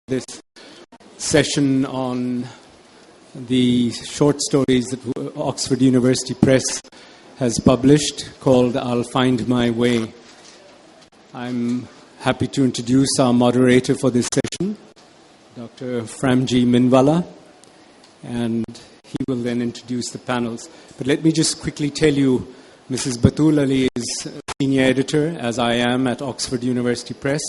this session on the short stories that Oxford University Press has published called I'll Find My Way. I'm happy to introduce our moderator for this session, Dr. Framji Minwalla, and he will then introduce the panels. But let me just quickly tell you, Mrs. Batul Ali is a senior editor, as I am, at Oxford University Press.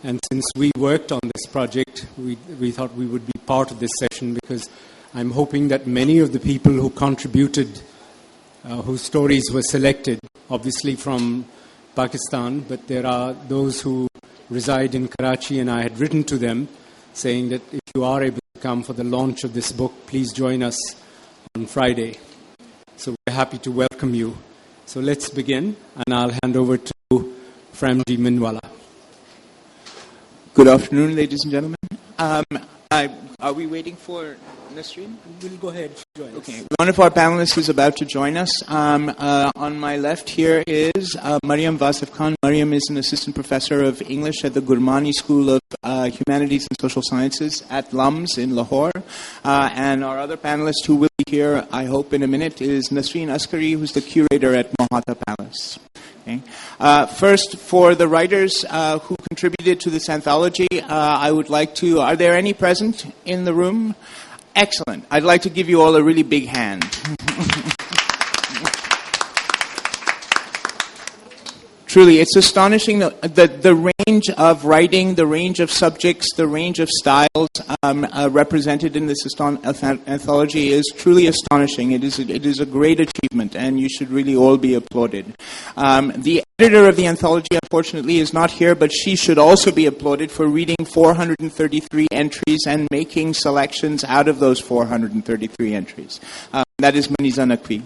And since we worked on this project, we thought we would be part of this session because I'm hoping that many of the people who contributed, whose stories were selected, obviously from Pakistan, but there are those who reside in Karachi, and I had written to them saying that if you are able to come for the launch of this book, please join us on Friday. So we're happy to welcome you. So let's begin, and I'll hand over to Framji Minwalla. Good afternoon, ladies and gentlemen. Are we waiting for Nasreen? We'll go ahead. Join us. Okay. One of our panelists is about to join us. On my left here is Maryam Wasif Khan. Maryam is an assistant professor of English at the Gurmani School of Humanities and Social Sciences at LUMS in Lahore. And our other panelist who will be here, I hope, in a minute is Nasreen Askari, who's the curator at Mohata Palace. Okay. First, for the writers who contributed to this anthology, I would like to... Are there any present in the room? Excellent. I'd like to give you all a really big hand. Truly, it's astonishing the range of writing, the range of subjects, the range of styles represented in this anthology is truly astonishing. It is a great achievement, and you should really all be applauded. The editor of the anthology, unfortunately, is not here, but she should also be applauded for reading 433 entries and making selections out of those 433 entries. That is Maniza Naqvi.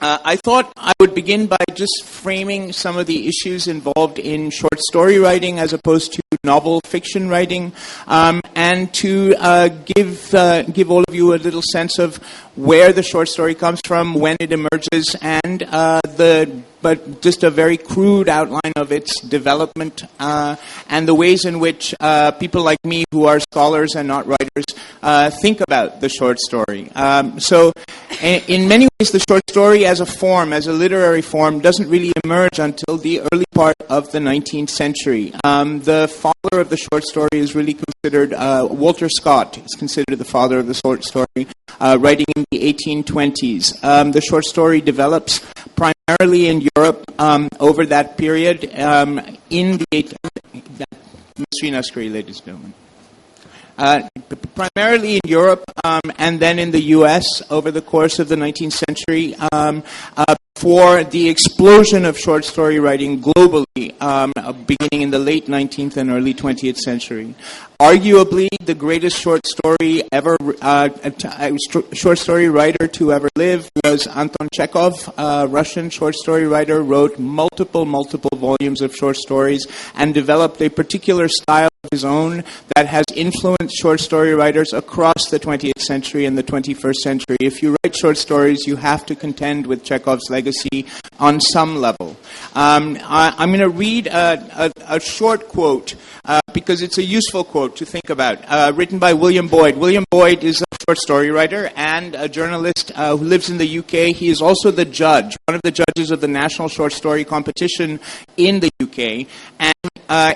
I thought I would begin by just framing some of the issues involved in short story writing as opposed to novel fiction writing, and to give all of you a little sense of where the short story comes from, when it emerges, and but just a very crude outline of its development and the ways in which people like me, who are scholars and not writers, think about the short story. So in many ways, the short story as a form, as a literary form, doesn't really emerge until the early part of the 19th century. The father of the short story is really considered, Walter Scott is considered the father of the short story, writing in the 1820s. The short story develops primarily in Europe over that period. In the Nasreen Askari, ladies and gentlemen. Primarily in Europe and then in the U.S. over the course of the 19th century, for the explosion of short story writing globally, beginning in the late 19th and early 20th century. Arguably, the greatest short story writer to ever live was Anton Chekhov, a Russian short story writer, wrote multiple volumes of short stories and developed a particular style of his own that has influenced short story writers across the 20th century and the 21st century. If you write short stories, you have to contend with Chekhov's legacy on some level. I'm going to read a short quote because it's a useful quote to think about, written by William Boyd. William Boyd is a short story writer and a journalist who lives in the UK. He is also the judge, one of the judges of the National Short Story Competition in the UK. And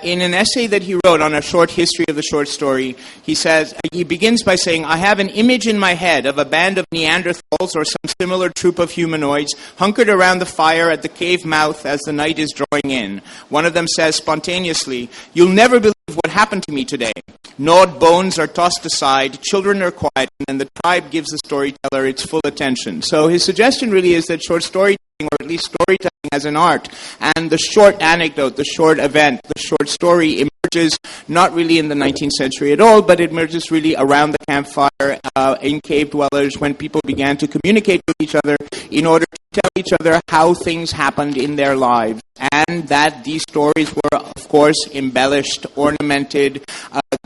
in an essay that he wrote on a short history of the short story, he begins by saying, "I have an image in my head of a band of Neanderthals or some similar troop of humanoids hunkered around the fire at the cave mouth as the night is drawing in. One of them says spontaneously, 'You'll never believe what happened to me today.' Gnawed bones are tossed aside, children are quiet, and then the tribe gives the storyteller its full attention." So his suggestion really is that short storytelling, or at least storytelling as an art, and the short anecdote, the short event, the short story emerges not really in the 19th century at all, but it emerges really around the campfire in cave dwellers when people began to communicate with each other in order to tell each other how things happened in their lives, and that these stories were, of course, embellished, ornamented,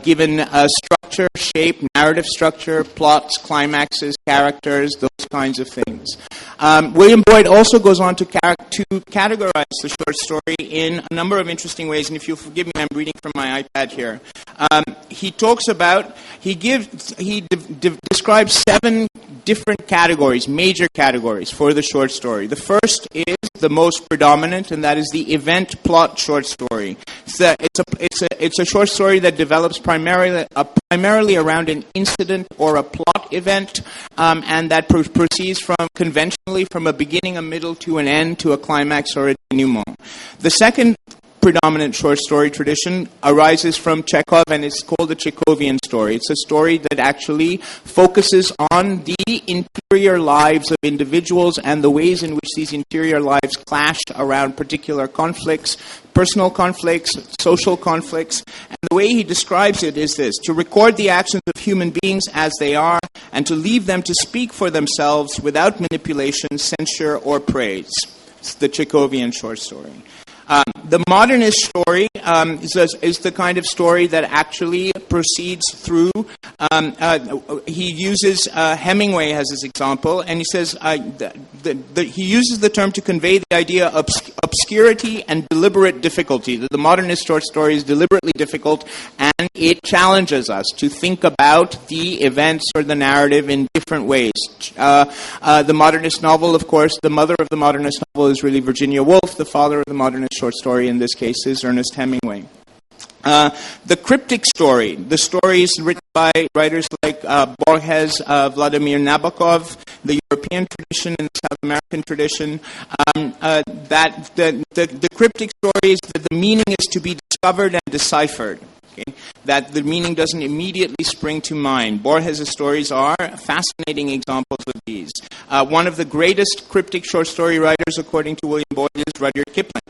given structure, shape, narrative structure, plots, climaxes, characters, those kinds of things. William Boyd also goes on to categorize the short story in a number of interesting ways, and if you'll forgive me, I'm reading from my iPad here. He talks about, he describes 7 different categories, major categories for the short story. The first is the most predominant, and that is the event plot short story. It's a short story that develops primarily around an incident or a plot event, and that proceeds conventionally from a beginning, a middle, to an end, to a climax or a denouement. The second predominant short story tradition arises from Chekhov, and it's called the Chekhovian story. It's a story that actually focuses on the interior lives of individuals and the ways in which these interior lives clash around particular conflicts, personal conflicts, social conflicts. And the way he describes it is this: to record the actions of human beings as they are, and to leave them to speak for themselves without manipulation, censure, or praise. It's the Chekhovian short story. The modernist story is the kind of story that actually proceeds through. He uses Hemingway as his example, and he says he uses the term to convey the idea of obscurity and deliberate difficulty. That the modernist short story is deliberately difficult, and it challenges us to think about the events or the narrative in different ways. The modernist novel, of course, the mother of the modernist novel is really Virginia Woolf. The father of the modernist short story in this case is Ernest Hemingway. The cryptic story, the stories written by writers like Borges, Vladimir Nabokov, the European tradition and the South American tradition, that the cryptic story is that the meaning is to be discovered and deciphered. Okay? That the meaning doesn't immediately spring to mind. Borges' stories are fascinating examples of these. One of the greatest cryptic short story writers, according to William Boyd, is Rudyard Kipling.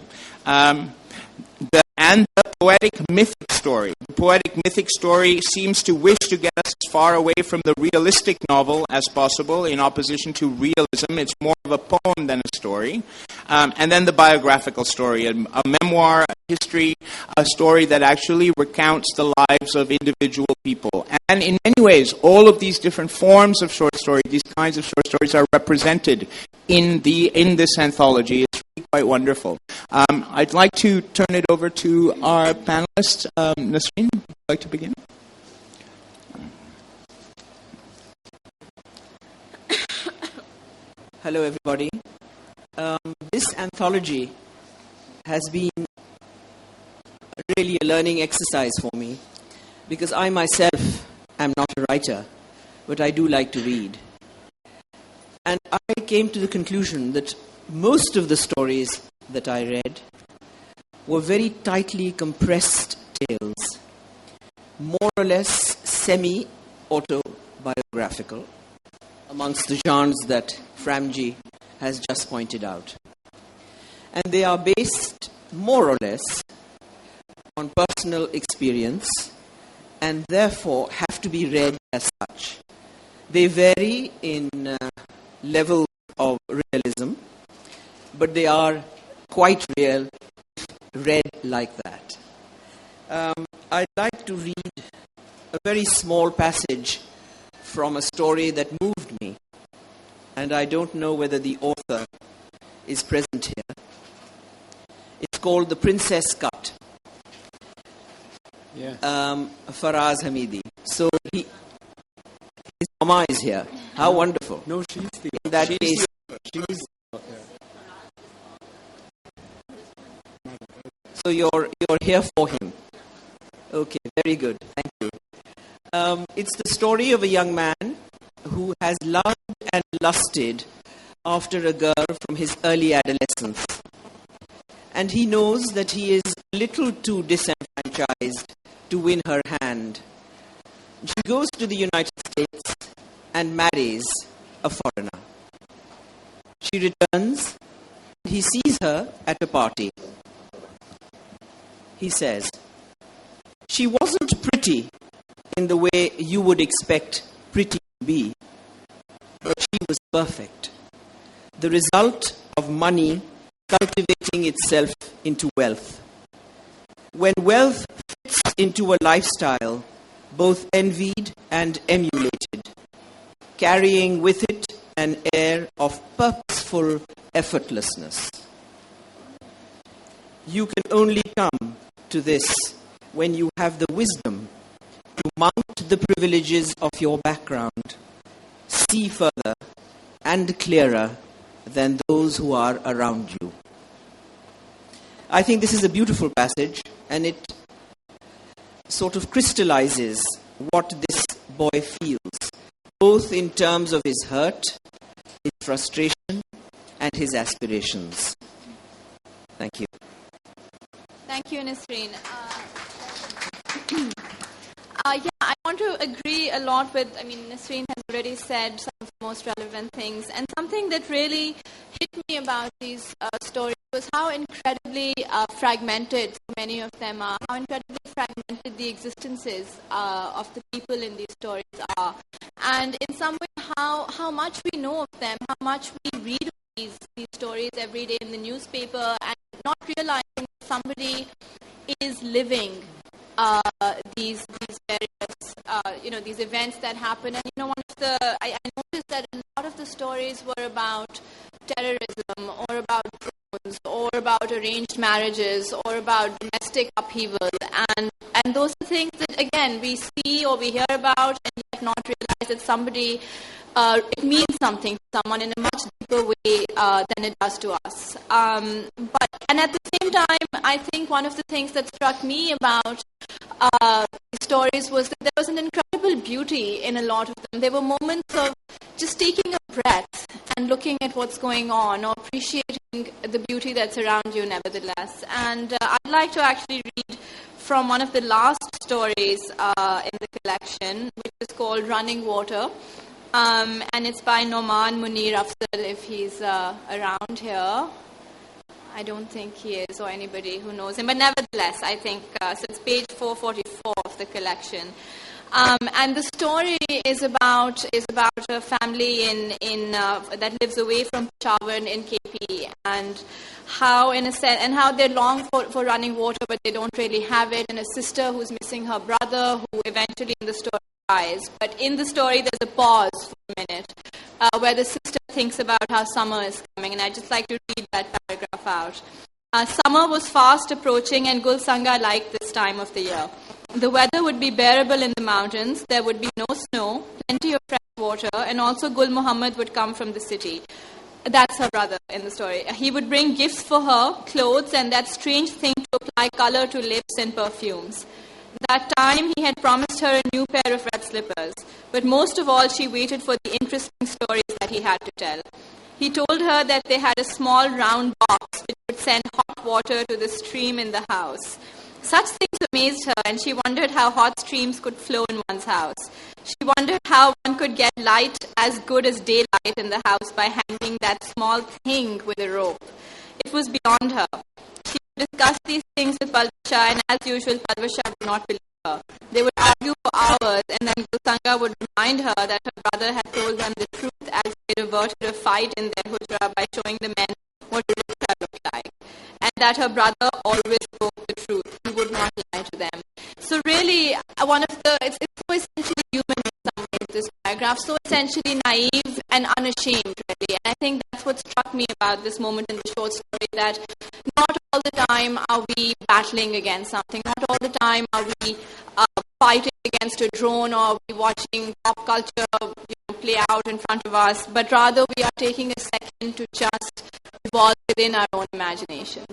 And the poetic mythic story. The poetic mythic story seems to wish to get us as far away from the realistic novel as possible, in opposition to realism. It's more of a poem than a story. And then the biographical story, a memoir, a history, a story that actually recounts the lives of individual people. And in many ways, all of these different forms of short story, these kinds of short stories, are represented in this anthology. It's really quite wonderful. I'd like to turn it over to our panelists. Nasreen, would you like to begin? Hello, everybody. This anthology has been really a learning exercise for me, because I myself am not a writer, but I do like to read. And I came to the conclusion that most of the stories that I read were very tightly compressed tales, more or less semi-autobiographical, amongst the genres that Framji has just pointed out. And they are based more or less on personal experience, and therefore have to be read as such. They vary in level of realism, but they are quite real read like that. I'd like to read a very small passage from a story that moved me, and I don't know whether the author is present here. It's called The Princess Cut. Yeah. Faraz Hamidi. So his mama is here. How wonderful. No, she's the... In that case... She's... So you're here for him. Okay, very good. Thank you. It's the story of a young man who has loved and lusted after a girl from his early adolescence. And he knows that he is a little too disenfranchised to win her hand. She goes to the United States and marries a foreigner. She returns. He sees her at a party. He says, "She wasn't pretty in the way you would expect pretty to be, but she was perfect. The result of money cultivating itself into wealth. When wealth fits into a lifestyle, both envied and emulated, carrying with it an air of purposeful effortlessness. You can only come to this when you have the wisdom to mount the privileges of your background, see further and clearer than those who are around you. I think this is a beautiful passage, and it sort of crystallizes what this boy feels, both in terms of his hurt, his frustration, and his aspirations. Thank you. Thank you, Nasreen. I want to agree a lot with, Nasreen has already said some of the most relevant things, and something that really hit me about these stories was how incredibly fragmented so many of them are, how incredibly fragmented the existences of the people in these stories are, and in some way how much we know of them, how much we read of these stories every day in the newspaper, and not realizing that somebody is living these various these events that happen. And I noticed that a lot of the stories were about terrorism, or about drones, or about arranged marriages, or about domestic upheaval, and those are things that again we see or we hear about and yet not realize that somebody it means something to someone in a much deeper way than it does to us. And at the same time, I think one of the things that struck me about stories was that there was an incredible beauty in a lot of them. There were moments of just taking a breath and looking at what's going on, or appreciating the beauty that's around you nevertheless. And I'd like to actually read from one of the last stories in the collection, which is called Running Water. And it's by Noman Munir Afzal, if he's around here. I don't think he is, or anybody who knows him. But nevertheless, I think, so it's page 444 of the collection. And the story is about a family in that lives away from Peshawar in KP, and how, in a sense, and how they long for running water, but they don't really have it, and a sister who's missing her brother, who eventually in the story dies. But in the story, there's a pause for a minute, where the sister thinks about how summer is coming, and I'd just like to read that paragraph out. Summer was fast approaching, and Gulsanga liked this time of the year. The weather would be bearable in the mountains, there would be no snow, plenty of fresh water, and also Gul Muhammad would come from the city. That's her brother in the story. He would bring gifts for her, clothes, and that strange thing to apply color to lips and perfumes. That time he had promised her a new pair of red slippers, but most of all she waited for the interesting stories that he had to tell. He told her that they had a small round box which would send hot water to the stream in the house. Such things amazed her, and she wondered how hot streams could flow in one's house. She wondered how one could get light as good as daylight in the house by hanging that small thing with a rope. It was beyond her. She would discuss these things with Palvasha, and as usual, Palvasha would not believe her. They would argue for hours, and then Gulsanga would remind her that her brother had told them the truth as they reverted a fight in their hujra by showing the men what a rikta looked like, and that her brother always spoke the truth. He would not lie to them. So really, it's so essentially human in some ways, this paragraph, so essentially naive and unashamed, really. And I think that's what struck me about this moment in the short story, that not all the time are we battling against something, not all the time are we fighting against a drone, or we watching pop culture play out in front of us, but rather we are taking a second to just evolve within our own imagination.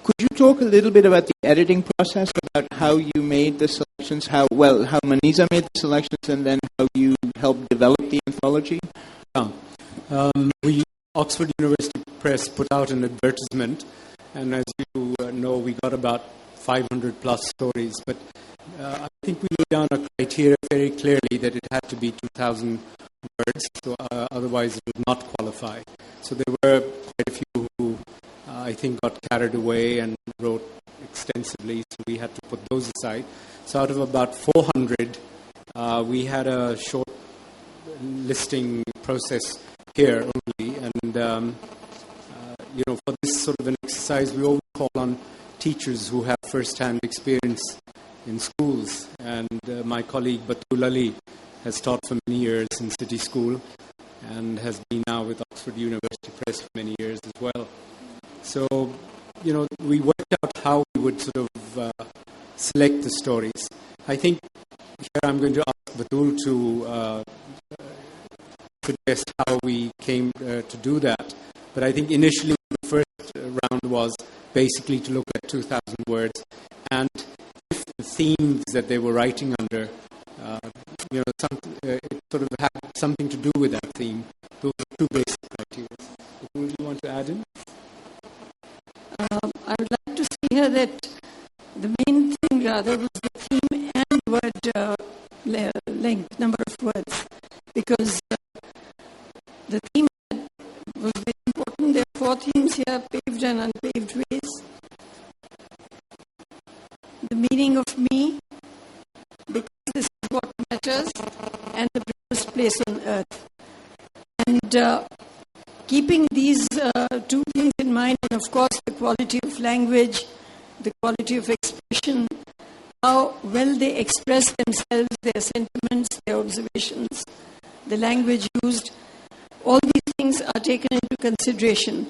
Could you talk a little bit about the editing process, about how you made the selections, how Maniza made the selections, and then how you helped develop the anthology? Oxford University Press put out an advertisement, and as you know, we got about 500 plus stories, but I think we laid down a criteria very clearly that it had to be 2,000 words, so otherwise it would not qualify. So there were quite a few who I think got carried away and wrote extensively, so we had to put those aside. So out of about 400, we had a short listing process here only, and for this sort of an exercise, we always call on teachers who have first-hand experience in schools. And my colleague Batul Ali has taught for many years in City School and has been now with Oxford University Press for many years as well. So, we worked out how we would sort of select the stories. I think here I'm going to ask Batul to suggest how we came to do that. But I think initially the first round was basically to look at 2,000 words, and if the themes that they were writing under, it sort of had something to do with that theme. Those are two basic criteria. Batul, do you want to add in? I would like to say here that the main thing rather was the theme and word length, number of words, because the theme was very important. There are 4 themes here: paved and unpaved ways, the meaning of me, because this is what matters, and the bravest place on earth. And keeping these 2 things in mind, and of course the quality of language, the quality of expression, how well they express themselves, their sentiments, their observations, the language used, all these things are taken into consideration.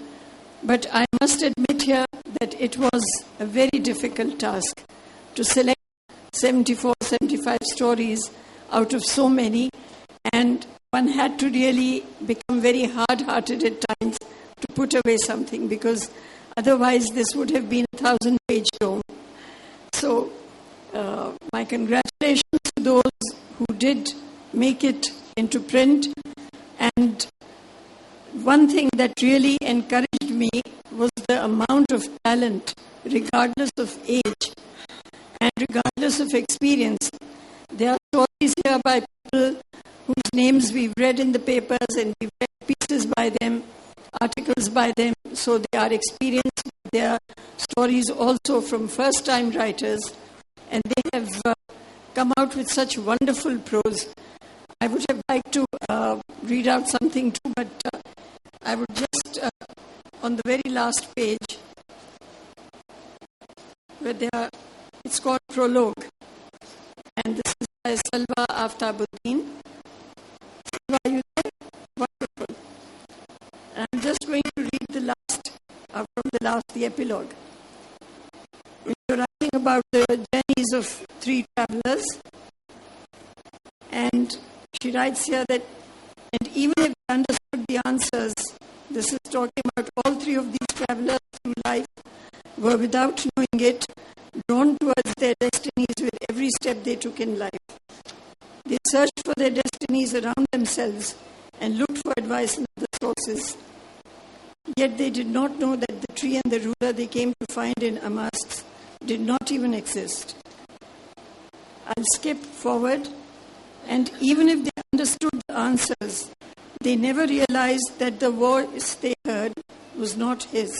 But I must admit here that it was a very difficult task to select 74, 75 stories out of so many, and one had to really become very hard-hearted at times to put away something, because otherwise this would have been a 1,000-page tome. So my congratulations to those who did make it into print. And one thing that really encouraged me was the amount of talent, regardless of age and regardless of experience. There are stories here by people whose names we've read in the papers, and we've read pieces by them, articles by them, so they are experienced. There are stories also from first-time writers, and they have come out with such wonderful prose. I would have liked to read out something too, but I would just, on the very last page, where it's called Prologue, and this is by Salwa Aftabuddin. Salwa, are you there? Wonderful. I'm just going to read the epilogue. We're writing about the journeys of 3 travelers, and she writes here that, and even if they understood the answers, this is talking about all 3 of these travelers through life, were without knowing it, drawn towards their destinies with every step they took in life. They searched for their destinies around themselves and looked for advice in other sources. Yet they did not know that the tree and the ruler they came to find in Amask did not even exist. I'll skip forward, and even if they understood the answers, they never realized that the voice they heard was not his.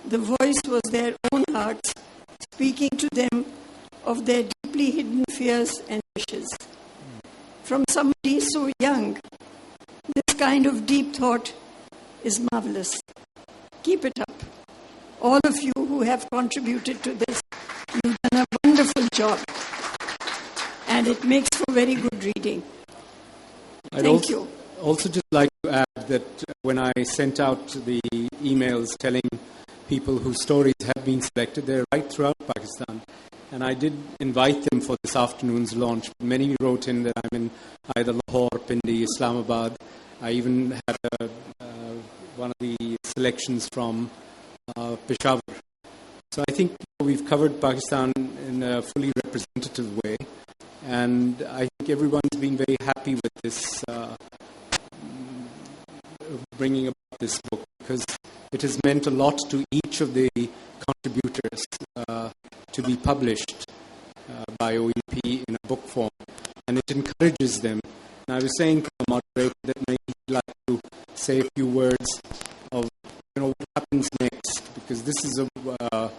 The voice was their own hearts, speaking to them of their deeply hidden fears and wishes. From somebody so young, this kind of deep thought is marvelous. Keep it up. All of you who have contributed to this, you've done a wonderful job. And it makes for very good reading. Thank you. Also just like to add that when I sent out the emails telling people whose stories have been selected, they're right throughout Pakistan. And I did invite them for this afternoon's launch. Many wrote in that I'm in either Lahore, Pindi, Islamabad. I even had one of the selections from Peshawar. So I think we've covered Pakistan in a fully representative way. And I think everyone's been very happy with this, bringing about this book, because it has meant a lot to each of the contributors to be published by OEP in a book form. And it encourages them. And I was saying to the moderator that maybe he'd like to say a few words of what happens next, because this is a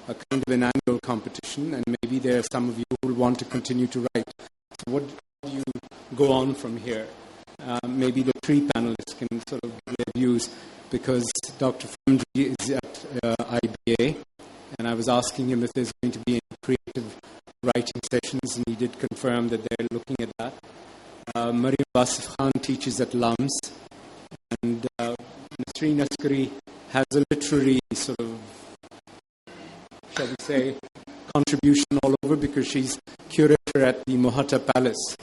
kind of an annual competition, and maybe there are some of you who will want to continue to write. So what do you go on from here? Maybe the 3 panelists can sort of give their views, because Dr. Framji is at IBA, and I was was asking him if there's going to be any creative writing sessions, and he did confirm that they're looking at that. Maryam Wasif Khan teaches at LUMS, and Nasreen Askari has a literary sort of, shall we say, contribution all over because she's curator at the Mohata Palace.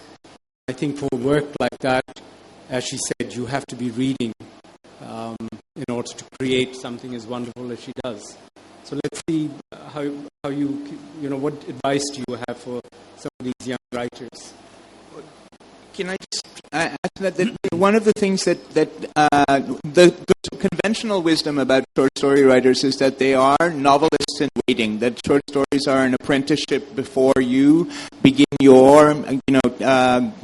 I think for work like that, as she said, you have to be reading in order to create something as wonderful as she does. So let's see how what advice do you have for some of these young writers? Can I just add to that one of the things that the conventional wisdom about short story writers is that they are novelists in waiting, that short stories are an apprenticeship before you begin your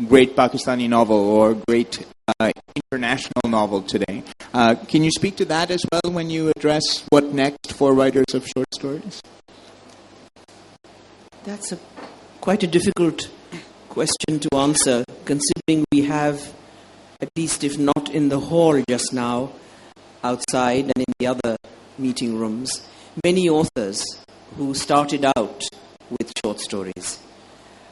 great Pakistani novel or great international novel today. Can you speak to that as well when you address what next for writers of short stories? That's quite a difficult question to answer, considering we have, at least if not in the hall just now, outside and in the other meeting rooms, many authors who started out with short stories.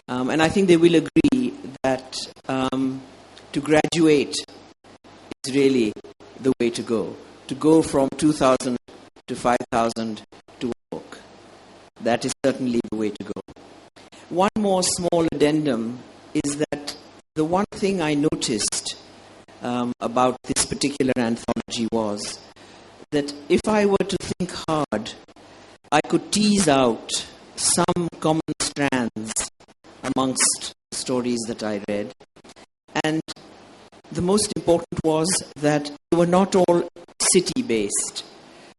And I think they will agree that to graduate is really the way to go. To go from 2,000 to 5,000 to a book. That is certainly the way to go. One more small addendum is that the one thing I noticed about this particular anthology was that if I were to think hard, I could tease out some common strands amongst the stories that I read. And the most important was that they were not all city-based.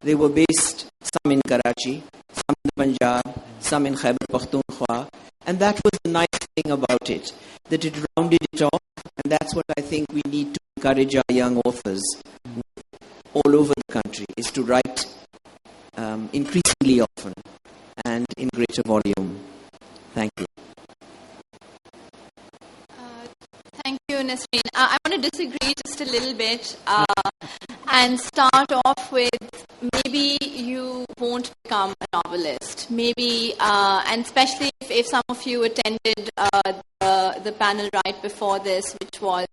They were based, some in Karachi, some in Punjab, some in Khyber Pakhtunkhwa. And that was the nice thing about it, that it rounded it off. And that's what I think we need to encourage our young authors all over the country, is to write increasingly often and in greater volume. Thank you. Thank you, Nasreen. I want to disagree just a little bit and start off with maybe you won't become a novelist. Maybe, and especially if some of you attended the panel right before this, which was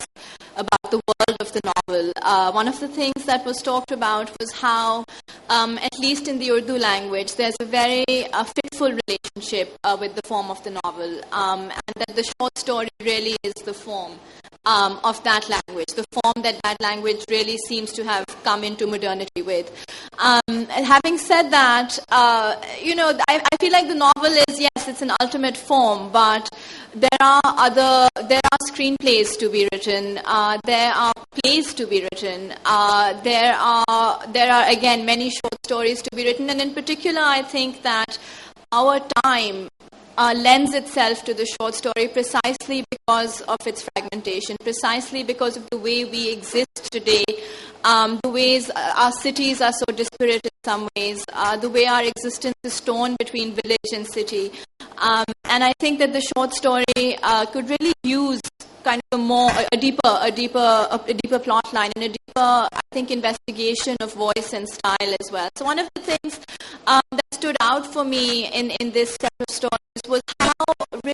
about the world of the novel. One of the things that was talked about was how, at least in the Urdu language, there's a very fitful relationship with the form of the novel, and that the short story really is the form of that language, the form that language really seems to have come into modernity with. Having said that, I feel like the novel is, yes, it's an ultimate form, but there are screenplays to be written, there are plays to be written, there are again many short stories to be written, and in particular I think that our time lends itself to the short story precisely because of its fragmentation, precisely because of the way we exist today, the ways our cities are so disparate in some ways, the way our existence is torn between village and city. And I think that the short story could really use kind of a deeper plot line and a deeper, I think, investigation of voice and style as well. So one of the things that stood out for me in this set of stories was how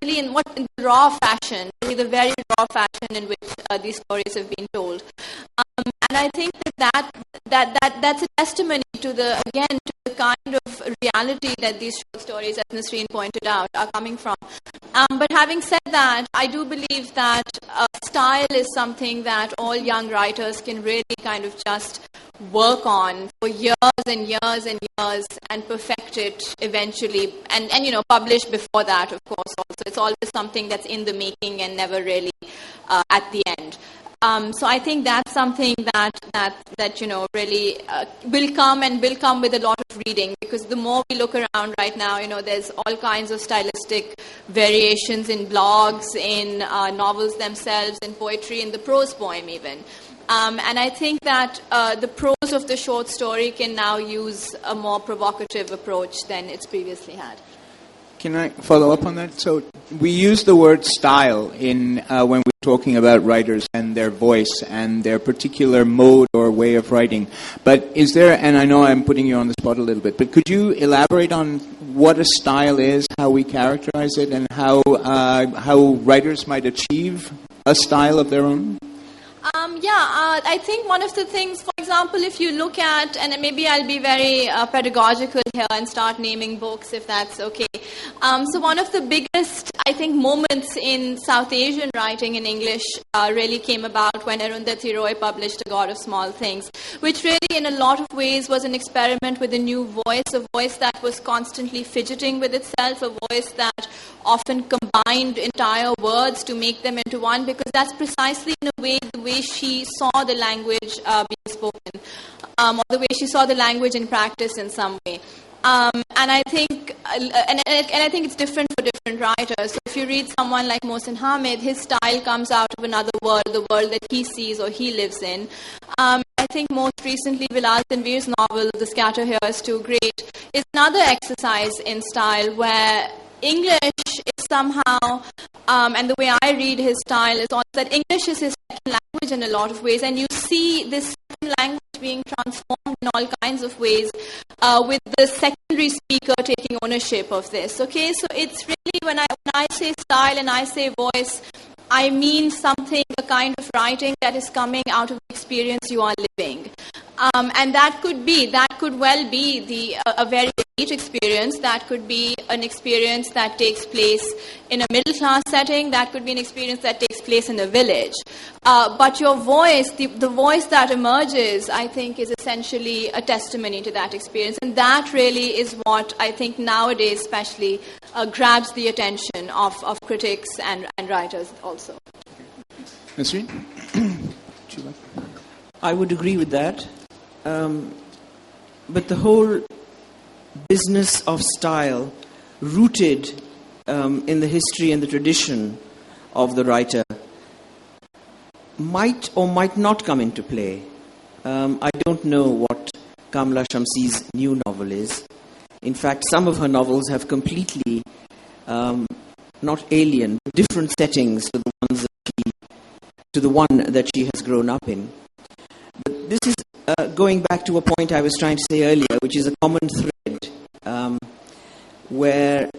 really in the raw fashion, really the very raw fashion in which these stories have been told. And I think that's a testimony to the kind of reality that these short stories, as Nasreen pointed out, are coming from. But having said that, I do believe that style is something that all young writers can really kind of just work on for years and years and years and perfect it eventually and publish before that, of course, also. It's always something that's in the making and never really at the end. So I think that's something that really will come with a lot of reading, because the more we look around right now, there's all kinds of stylistic variations in blogs, in novels themselves, in poetry, in the prose poem even. And I think that the prose of the short story can now use a more provocative approach than it's previously had. Can I follow up on that? So we use the word style in when we're talking about writers and their voice and their particular mode or way of writing. But is there, and I know I'm putting you on the spot a little bit, but could you elaborate on what a style is, how we characterize it, and how writers might achieve a style of their own? I think one of the things, for example, if you look at, and maybe I'll be very pedagogical here and start naming books if that's okay. So one of the biggest, I think, moments in South Asian writing in English really came about when Arundhati Roy published A God of Small Things, which really in a lot of ways was an experiment with a new voice, a voice that was constantly fidgeting with itself, a voice that often combined entire words to make them into one, because that's precisely in a way the way she saw the language being spoken, or the way she saw the language in practice in some way. And I think it's different for different writers. So if you read someone like Mohsin Hamid, his style comes out of another world, the world that he sees or he lives in. I think most recently Bilal Tanveer's novel, The Scatter Here is Too Great, is another exercise in style where English is somehow, and the way I read his style is also that English is his second language in a lot of ways, and you see this second language being transformed in all kinds of ways with the secondary speaker taking ownership of this. Okay, so it's really, when I say style and I say voice, I mean something, a kind of writing that is coming out of the experience you are living. And that could well be a very elite experience. That could be an experience that takes place in a middle class setting. That could be an experience that takes place in a village. But your voice, the voice that emerges, I think, is essentially a testimony to that experience. And that really is what I think nowadays especially grabs the attention of critics and writers also. Nasreen? I would agree with that. But the whole business of style, rooted in the history and the tradition of the writer, might or might not come into play. I don't know what Kamla Shamsi's new novel is. In fact, some of her novels have completely, not alien, but different settings to the one that she has grown up in. But this is going back to a point I was trying to say earlier, which is a common thread, where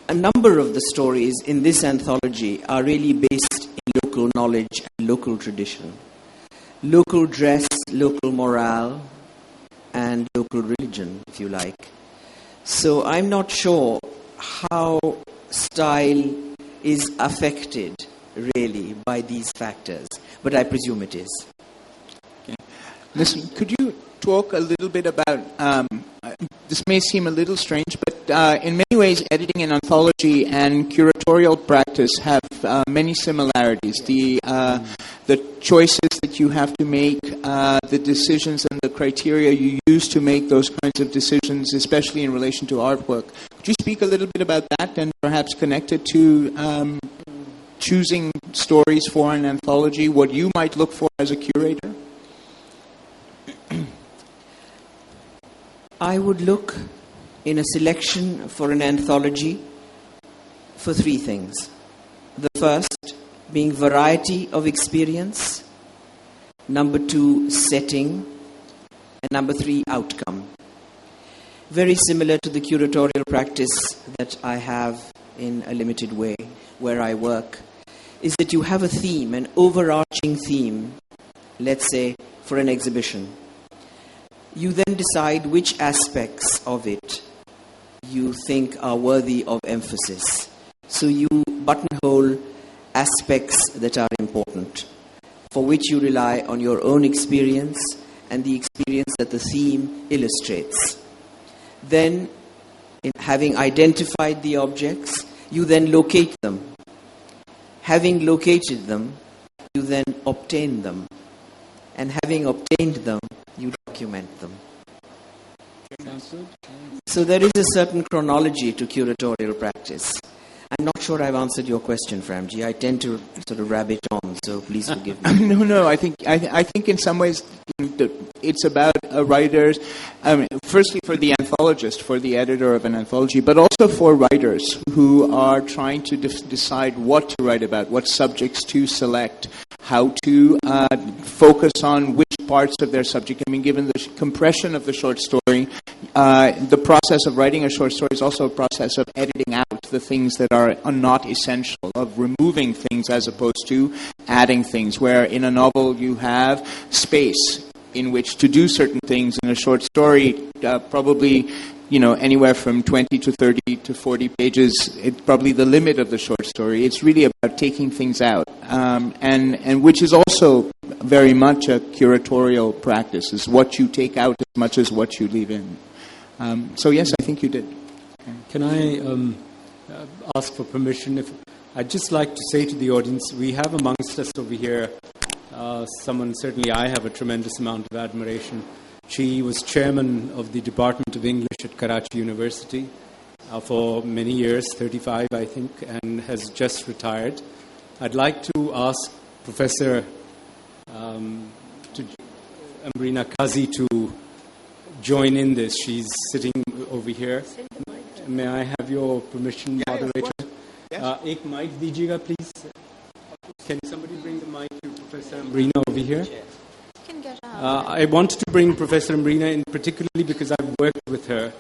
a number of the stories in this anthology are really based in local knowledge and local tradition. Local dress, local morale, and local religion, if you like. So I'm not sure how style is affected, really, by these factors, but I presume it is. Listen, could you talk a little bit about, this may seem a little strange, but in many ways editing an anthology and curatorial practice have many similarities. The choices that you have to make, the decisions and the criteria you use to make those kinds of decisions, especially in relation to artwork. Could you speak a little bit about that and perhaps connect it to choosing stories for an anthology, what you might look for as a curator? I would look in a selection for an anthology for three things. The first being variety of experience, number two, setting, and number three, outcome. Very similar to the curatorial practice that I have in a limited way where I work, is that you have a theme, an overarching theme, let's say for an exhibition. You then decide which aspects of it you think are worthy of emphasis. So you buttonhole aspects that are important, for which you rely on your own experience and the experience that the theme illustrates. Then, having identified the objects, you then locate them. Having located them, you then obtain them. And having obtained them, you document them. So there is a certain chronology to curatorial practice. I'm not sure I've answered your question, Framji. I tend to sort of rabbit on, so please forgive me. No. I think in some ways, it's about writers, firstly for the anthologist, for the editor of an anthology, but also for writers who are trying to decide what to write about, what subjects to select, how to focus on which parts of their subject. I mean, given the compression of the short story, the process of writing a short story is also a process of editing out the things that are not essential, of removing things as opposed to adding things, where in a novel you have space in which to do certain things. In a short story, probably, anywhere from 20 to 30 to 40 pages, it's probably the limit of the short story. It's really about taking things out, and which is also very much a curatorial practice, is what you take out as much as what you leave in. So yes, I think you did. Can I ask for permission? I'd just like to say to the audience, we have amongst us over here someone, certainly I have a tremendous amount of admiration. She was chairman of the Department of English at Karachi University for many years, 35 I think, and has just retired. I'd like to ask Professor Amrina Qazi to join in this. She's sitting over here. May I have your permission, moderator? Ek mic dijiyega, please. Can somebody bring the mic to Professor Amrina over here? I wanted to bring Professor Amrina in particularly because I've worked with her.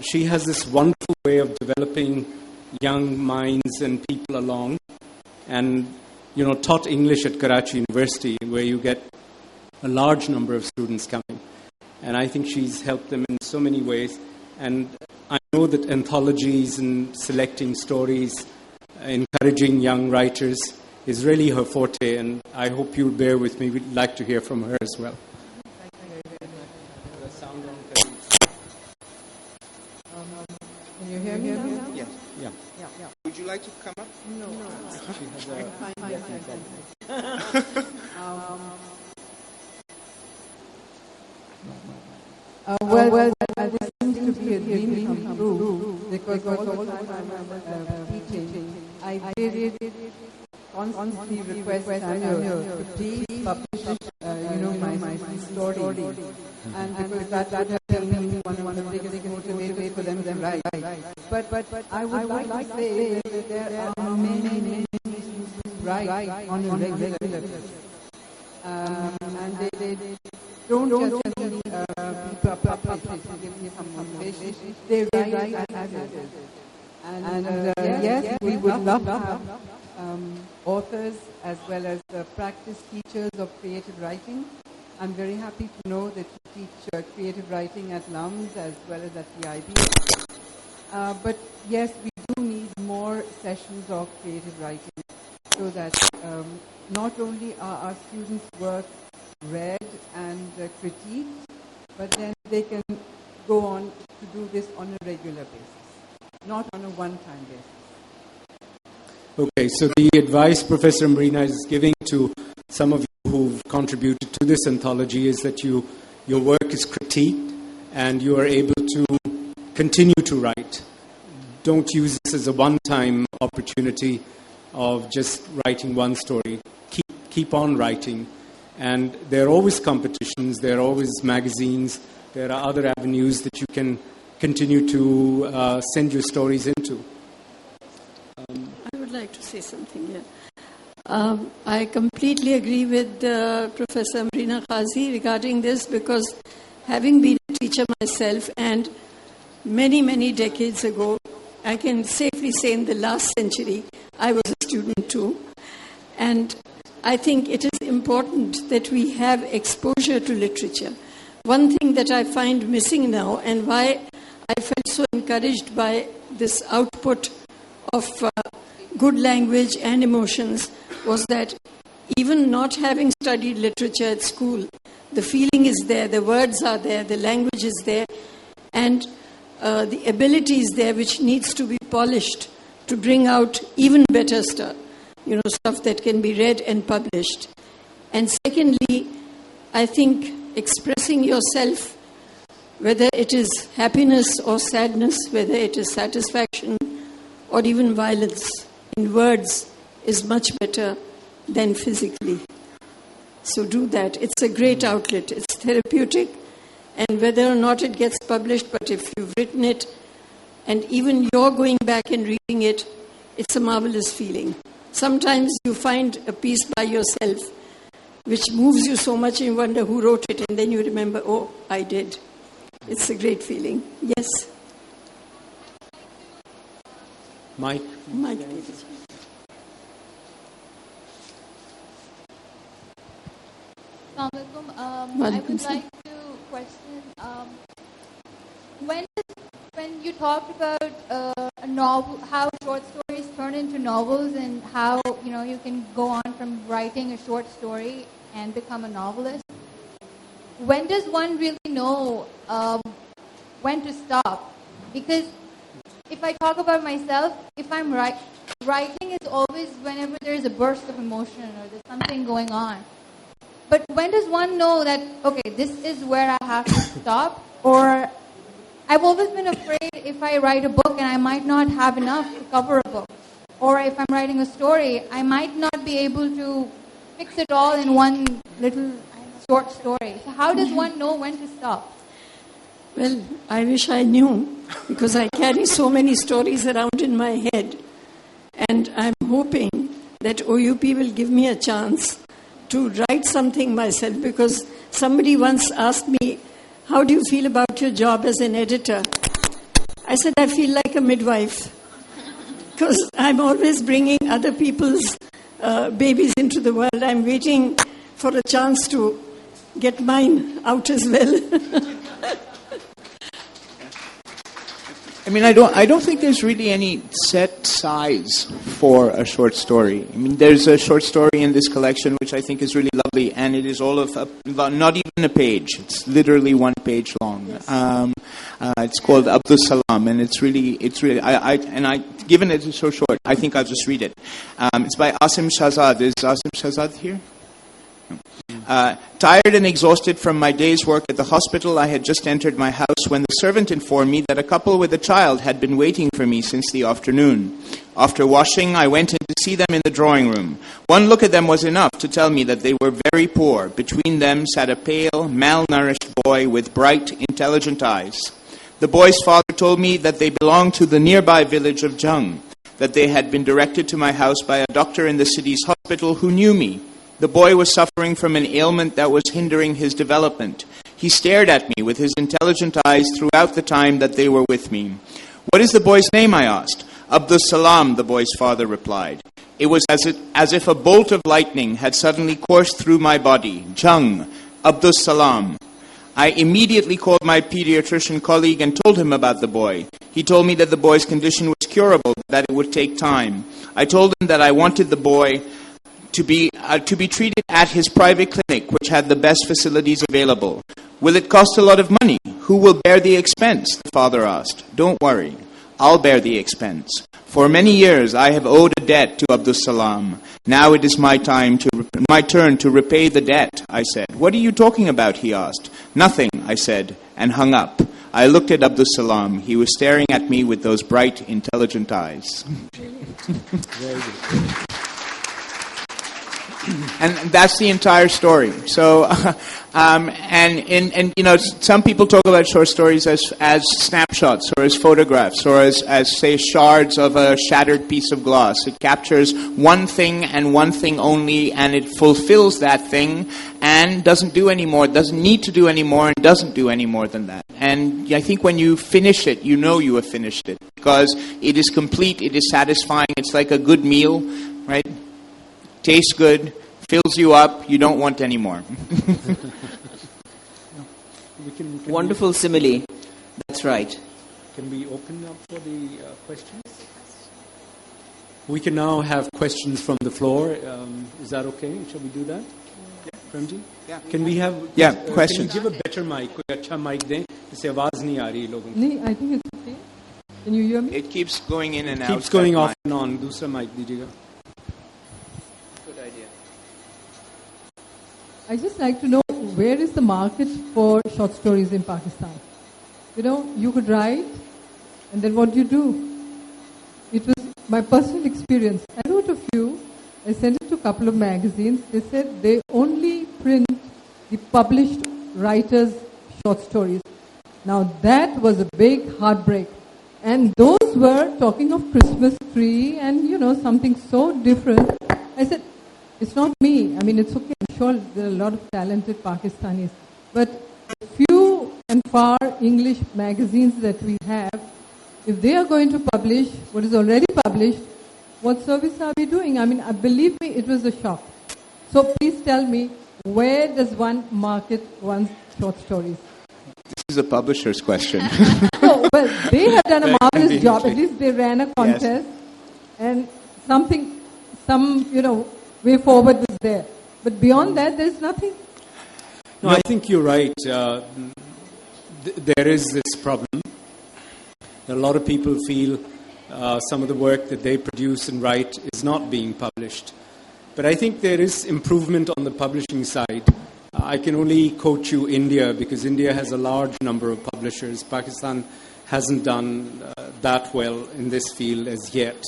She has this wonderful way of developing young minds and people along, and taught English at Karachi University, where you get a large number of students coming. And I think she's helped them in so many ways. And I know that anthologies and selecting stories, encouraging young writers is really her forte, and I hope you'll bear with me. We'd like to hear from her as well. Can you hear me now? Yes. Yeah. Would you like to come up? No. She has a well, this seems to be a dream come true, because all the time I was teaching, I did constantly request Daniel to please publish, my story, and because that would have been one of the biggest motivators for them to write. But I would like to say that there are many who write on a regular basis, and they don't just be published to give me some motivation. They write as it is. And yes, we would love to have authors as well as practice teachers of creative writing. I'm very happy to know that you teach creative writing at LUMS as well as at the IB. But yes, we do need more sessions of creative writing, so that not only are our students' work read and critiqued, but then they can go on to do this on a regular basis, not on a one-time basis. Okay, so the advice Professor Amrina is giving to some of you who've contributed to this anthology is that your work is critiqued and you are able to continue to write. Don't use this as a one-time opportunity of just writing one story. Keep on writing. And there are always competitions, there are always magazines, there are other avenues that you can continue to send your stories into. I would like to say something here. I completely agree with Professor Amrina Qazi regarding this, because having been a teacher myself, and many decades ago, I can safely say in the last century, I was a student too. And I think it is important that we have exposure to literature. One thing that I find missing now, and why I felt so encouraged by this output of good language and emotions, was that even not having studied literature at school, the feeling is there, the words are there, the language is there, and the ability is there which needs to be polished to bring out even better stuff. Stuff that can be read and published. And secondly, I think expressing yourself, whether it is happiness or sadness, whether it is satisfaction or even violence, in words is much better than physically. So do that. It's a great outlet. It's it's therapeutic, and whether or not it gets published, but if you've written it, and even you're going back and reading it, it's a marvelous feeling. Sometimes you find a piece by yourself which moves you so much, you wonder who wrote it, and then you remember, oh, I did. It's a great feeling. Yes? Mike, please. I would like to question, when you talked about a novel, how short stories turn into novels, and how you can go on from writing a short story and become a novelist. When does one really know when to stop? Because if I talk about myself, if I'm writing is always whenever there's a burst of emotion or there's something going on. But when does one know that, okay, this is where I have to stop? Or I've always been afraid if I write a book and I might not have enough to cover a book. Or if I'm writing a story, I might not be able to fix it all in one little short story. So how does one know when to stop? Well, I wish I knew, because I carry so many stories around in my head. And I'm hoping that OUP will give me a chance to write something myself, because somebody once asked me, how do you feel about your job as an editor? I said, I feel like a midwife, because I'm always bringing other people's babies into the world. I'm waiting for a chance to get mine out as well. I mean, I don't think there's really any set size for a short story. I mean, there's a short story in this collection which I think is really lovely, and it is all of not even a page. It's literally 1 page long. Yes. It's called Abdul Salam, and it's really. Given it is so short, I think I'll just read it. It's by Asim Shahzad. Is Asim Shahzad here? Tired and exhausted from my day's work at the hospital, I had just entered my house when the servant informed me that a couple with a child had been waiting for me since the afternoon. After washing, I went in to see them in the drawing room. One look at them was enough to tell me that they were very poor. Between them sat a pale, malnourished boy with bright, intelligent eyes. The boy's father told me that they belonged to the nearby village of Jung, that they had been directed to my house by a doctor in the city's hospital who knew me. The boy was suffering from an ailment that was hindering his development. He stared at me with his intelligent eyes throughout the time that they were with me. What is the boy's name? I asked. Abdul Salam, the boy's father replied. It was as if a bolt of lightning had suddenly coursed through my body. Jung, Abdul Salam. I immediately called my pediatrician colleague and told him about the boy. He told me that the boy's condition was curable, but that it would take time. I told him that I wanted the boy to be treated at his private clinic, which had the best facilities available. Will it cost a lot of money? Who will bear the expense? The father asked. Don't worry, I'll bear the expense. For many years I have owed a debt to Abdul Salam. Now it is my turn to repay the debt, I said. What are you talking about? He asked. Nothing, I said, and hung up. I looked at Abdul Salam. He was staring at me with those bright, intelligent eyes. Very good. And that's the entire story. So, and you know, some people talk about short stories as snapshots or as photographs or as say shards of a shattered piece of glass. It captures one thing and one thing only, and it fulfills that thing and doesn't do any more, doesn't need to do any more, and doesn't do any more than that. And I think when you finish it, you know you have finished it because it is complete, it is satisfying. It's like a good meal, right? Tastes good, fills you up, you don't want any more. Wonderful simile. That's right. Can we open up for the questions? We can now have questions from the floor. Is that okay? Shall we do that? Yeah. Framji? Yeah. Can we have questions? Can you give a better mic? कोई अच्छा mic दें जिससे आवाज नहीं आ रही लोगों की. I think it's okay. Can you hear me? It keeps going in and out. Keeps going off and on. दूसरा mic दीजिएगा. I just like to know, where is the market for short stories in Pakistan? You know, you could write, and then what do you do? It was my personal experience. I wrote a few. I sent it to a couple of magazines. They said they only print the published writers' short stories. Now that was a big heartbreak. And those were talking of Christmas tree and, something so different. I said, it's not me. I mean, it's okay. I'm sure there are a lot of talented Pakistanis. But few and far English magazines that we have, if they are going to publish what is already published, what service are we doing? I mean, believe me, it was a shock. So please tell me, where does one market one's short stories? This is a publisher's question. No, well, they have done a marvelous job. At least they ran a contest, and some way forward was there. But beyond that, there's nothing. No, I think you're right. There is this problem. A lot of people feel some of the work that they produce and write is not being published. But I think there is improvement on the publishing side. I can only quote you India, because India has a large number of publishers. Pakistan hasn't done that well in this field as yet.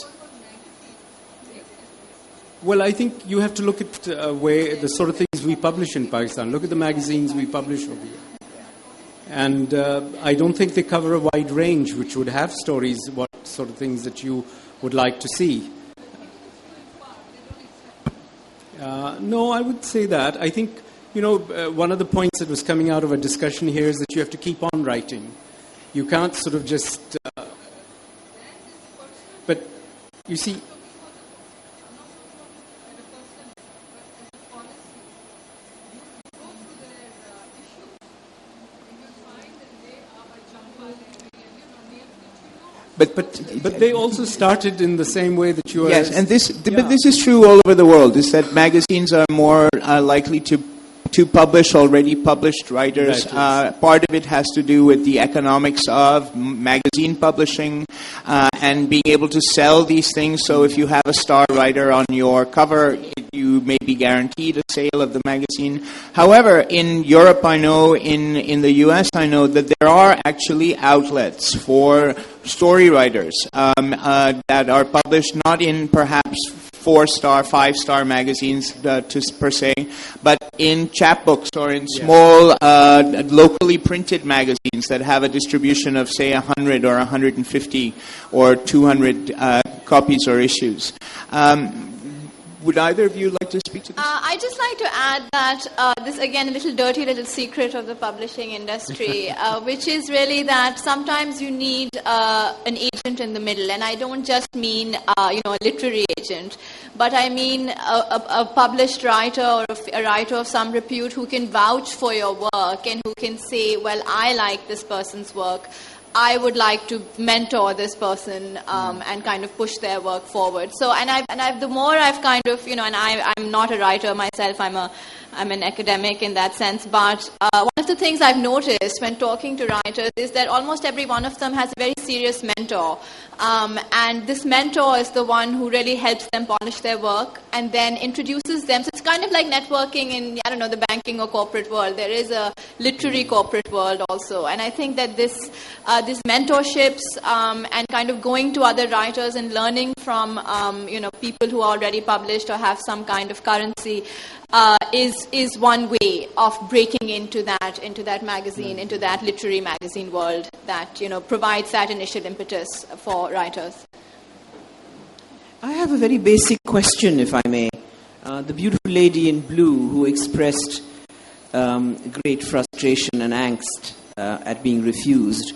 Well, I think you have to look at the sort of things we publish in Pakistan. Look at the magazines we publish over here. And I don't think they cover a wide range, which would have stories, what sort of things that you would like to see. No, I would say that. I think, one of the points that was coming out of a discussion here is that you have to keep on writing. You can't sort of just... but, you see... But they also started in the same way that you are. Yes, and but this is true all over the world. Is that magazines are more likely to publish already published writers. Part of it has to do with the economics of magazine publishing and being able to sell these things. So if you have a star writer on your cover, you may be guaranteed a sale of the magazine. However, in Europe, I know, in the US, I know that there are actually outlets for story writers that are published not in perhaps 4-star, 5-star magazines per se, but in chapbooks or in small locally printed magazines that have a distribution of, say, 100 or 150 or 200 copies or issues. Would either of you like to speak to this? I'd just like to add that this, again, a little dirty little secret of the publishing industry, which is really that sometimes you need an agent in the middle. And I don't just mean, a literary agent, but I mean a published writer or a writer of some repute who can vouch for your work and who can say, well, I like this person's work. I would like to mentor this person and kind of push their work forward. So, the more I've kind of, and I'm not a writer myself. I'm an academic in that sense. But one of the things I've noticed when talking to writers is that almost every one of them has a very serious mentor. And this mentor is the one who really helps them polish their work and then introduces them. So it's kind of like networking in, the banking or corporate world. There is a literary corporate world also. And I think that these mentorships and kind of going to other writers and learning from, people who are already published or have some kind of currency is one way of breaking into that magazine, into that literary magazine world that, provides that initial impetus for writers. I have a very basic question, if I may. The beautiful lady in blue who expressed great frustration and angst at being refused.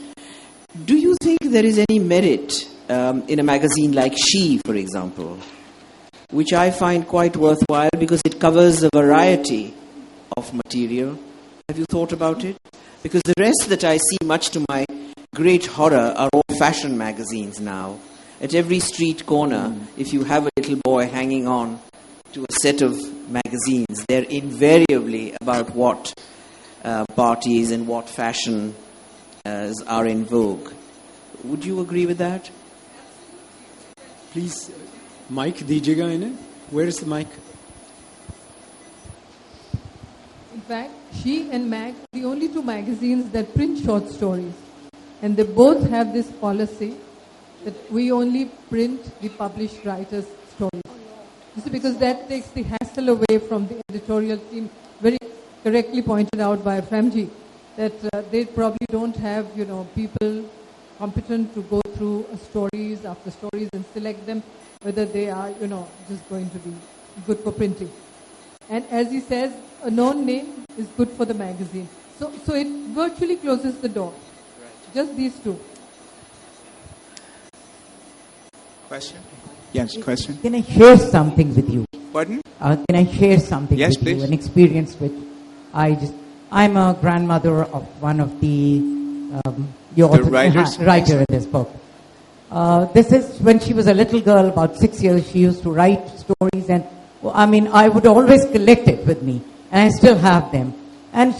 Do you think there is any merit in a magazine like She, for example, which I find quite worthwhile because it covers a variety of material? Have you thought about it? Because the rest that I see, much to my great horror, are all fashion magazines now. At every street corner, if you have a little boy hanging on to a set of magazines, they're invariably about what parties and what fashion are in vogue. Would you agree with that? Please, mic dijiyega inhe. Where is the mic? In fact, She and Mag are the only two magazines that print short stories. And they both have this policy that we only print the published writer's stories. This is because that takes the hassle away from the editorial team. correctly pointed out by Framji, that they probably don't have, people competent to go through stories after stories and select them, whether they are, just going to be good for printing. And as he says, a known name is good for the magazine. So it virtually closes the door. Right. Just these two. Question? Yes, question. Can I share something with you? Pardon? Can I share something yes, with please. you? An experience which I'm a grandmother of one of the writer in this book. This is when she was a little girl, about 6 years. She used to write stories, and I would always collect it with me, and I still have them. And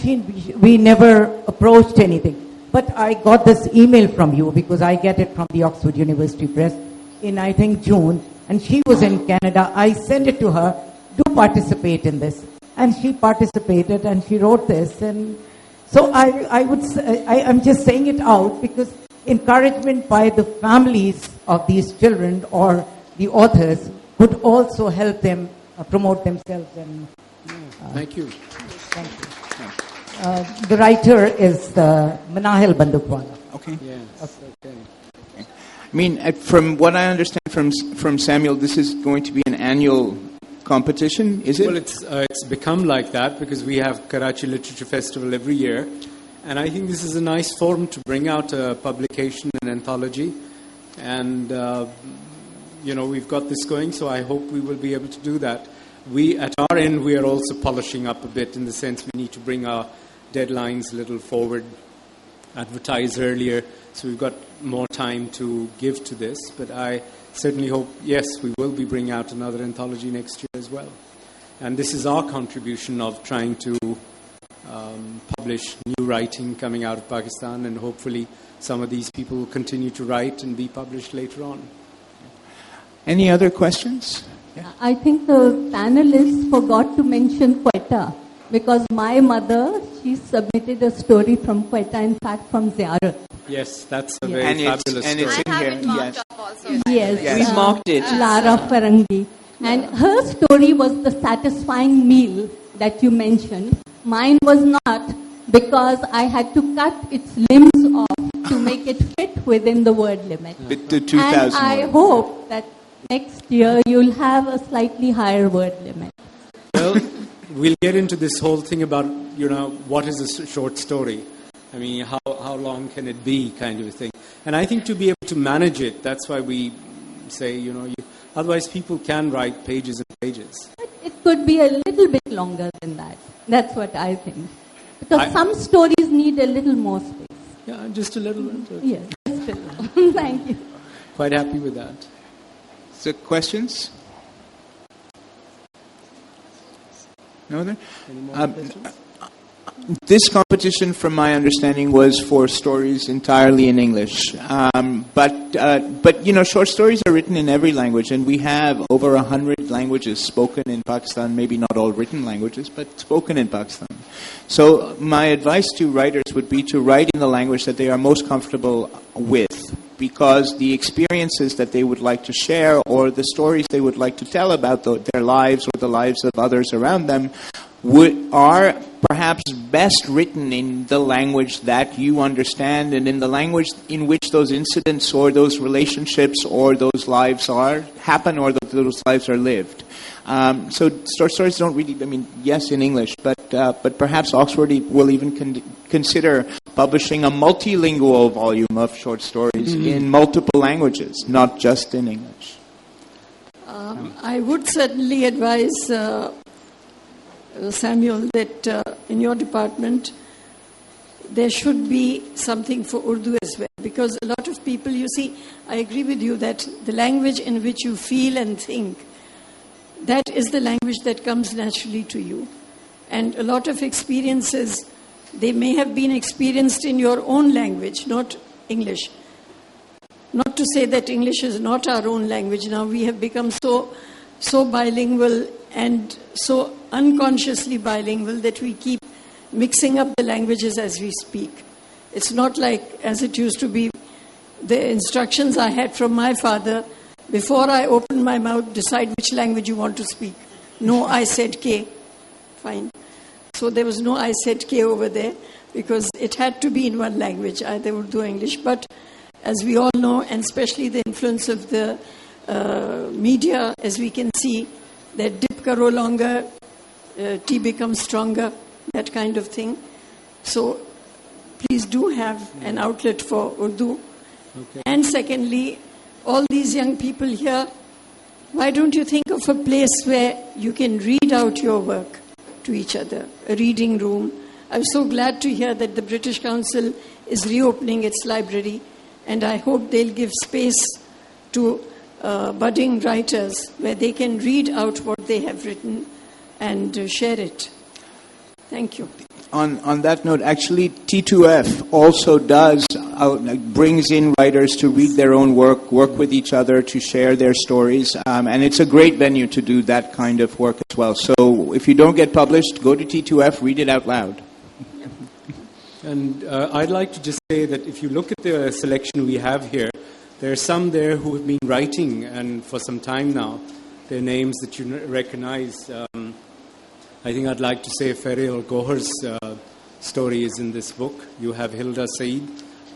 we never approached anything. But I got this email from you because I get it from the Oxford University Press in, I think, June. And she was in Canada. I sent it to her. Do participate in this. And she participated and she wrote this. And so I'm just saying it out because encouragement by the families of these children or the authors could also help them promote themselves. And thank you. Thank you. The writer is Manahil Bandukwala. Okay. Yes. Okay. I mean, from what I understand from Samuel, this is going to be an annual competition, is it? Well, it's become like that because we have Karachi Literature Festival every year. And I think this is a nice forum to bring out a publication, an anthology. And, we've got this going, so I hope we will be able to do that. At our end, we are also polishing up a bit in the sense we need to bring our deadlines a little forward, advertise earlier, so we've got more time to give to this. But I certainly hope, yes, we will be bringing out another anthology next year as well. And this is our contribution of trying to publish new writing coming out of Pakistan, and hopefully some of these people will continue to write and be published later on. Any other questions? Yeah. I think the panelists forgot to mention Quetta, because my mother, she submitted a story from Quetta, in fact from Ziyarat. Yes, that's a very fabulous story. I have it marked up also. Yes. We marked it. Lara Farangi. And her story was the satisfying meal that you mentioned. Mine was not, because I had to cut its limbs off to make it fit within the word limit. With the 2,000 And I hope that next year you'll have a slightly higher word limit. Well, we'll get into this whole thing about, what is a short story? I mean, how long can it be, kind of a thing. And I think to be able to manage it, that's why we say, otherwise people can write pages and pages. But it could be a little bit longer than that. That's what I think. Because some stories need a little more space. Yeah, just a little bit. Okay. Yes, just a little. Thank you. Quite happy with that. So questions? No other? Any more questions? This competition, from my understanding, was for stories entirely in English. But short stories are written in every language, and we have over 100 languages spoken in Pakistan. Maybe not all written languages, but spoken in Pakistan. So my advice to writers would be to write in the language that they are most comfortable with, because the experiences that they would like to share or the stories they would like to tell about their lives or the lives of others around them are perhaps best written in the language that you understand and in the language in which those incidents or those relationships or those lives happen or those lives are lived. So short stories don't really, yes, in English, but perhaps Oxford will even consider publishing a multilingual volume of short stories in multiple languages, not just in English. I would certainly advise Samuel, that in your department there should be something for Urdu as well, because a lot of people, I agree with you that the language in which you feel and think, that is the language that comes naturally to you. And a lot of experiences, they may have been experienced in your own language, not English. Not to say that English is not our own language. Now we have become so bilingual and so unconsciously bilingual that we keep mixing up the languages as we speak. It's not like as it used to be. The instructions I had from my father, before I opened my mouth, decide which language you want to speak. No, I said K. Fine. So there was no I said K over there, because it had to be in one language, either Urdu or English. But as we all know, and especially the influence of the media, as we can see, that dip karo longer, tea becomes stronger, that kind of thing. So please do have an outlet for Urdu. Okay. And secondly, all these young people here, why don't you think of a place where you can read out your work to each other, a reading room? I'm so glad to hear that the British Council is reopening its library, and I hope they'll give space to budding writers where they can read out what they have written and share it. Thank you. On that note, actually, T2F also brings in writers to read their own work with each other, to share their stories, and it's a great venue to do that kind of work as well. So if you don't get published, go to T2F, read it out loud. And I'd like to just say that if you look at the selection we have here, there are some there who have been writing and for some time now. They're names that you recognize. I think I'd like to say Ferial Gohar's story is in this book. You have Hilda Saeed,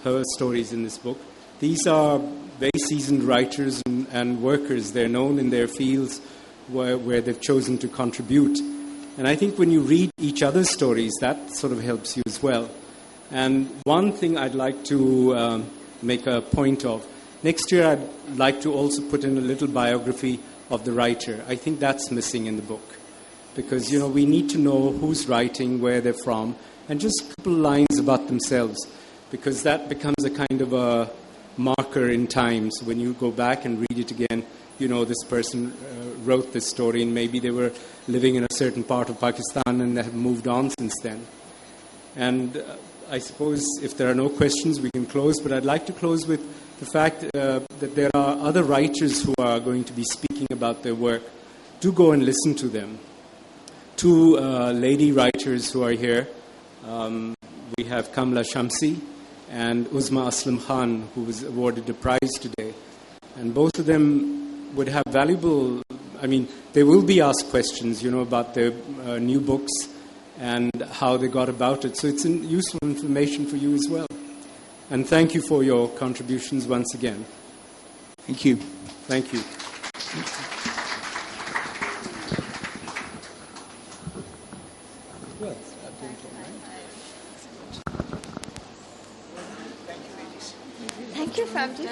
her story is in this book. These are very seasoned writers and workers. They're known in their fields where they've chosen to contribute. And I think when you read each other's stories, that sort of helps you as well. And one thing I'd like to make a point of, next year I'd like to also put in a little biography of the writer. I think that's missing in the book. Because, we need to know who's writing, where they're from, and just a couple of lines about themselves. Because that becomes a kind of a marker in time. So when you go back and read it again, this person wrote this story, and maybe they were living in a certain part of Pakistan and they have moved on since then. And I suppose if there are no questions, we can close. But I'd like to close with the fact that there are other writers who are going to be speaking about their work. Do go and listen to them. Two lady writers who are here. We have Kamla Shamsi and Uzma Aslam Khan, who was awarded a prize today. And both of them would have valuable, they will be asked questions, about their new books and how they got about it. So it's useful information for you as well. And thank you for your contributions once again. Thank you. Thank you. Thank you, Framji.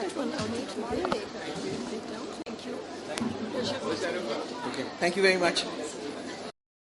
Okay. Thank you very much.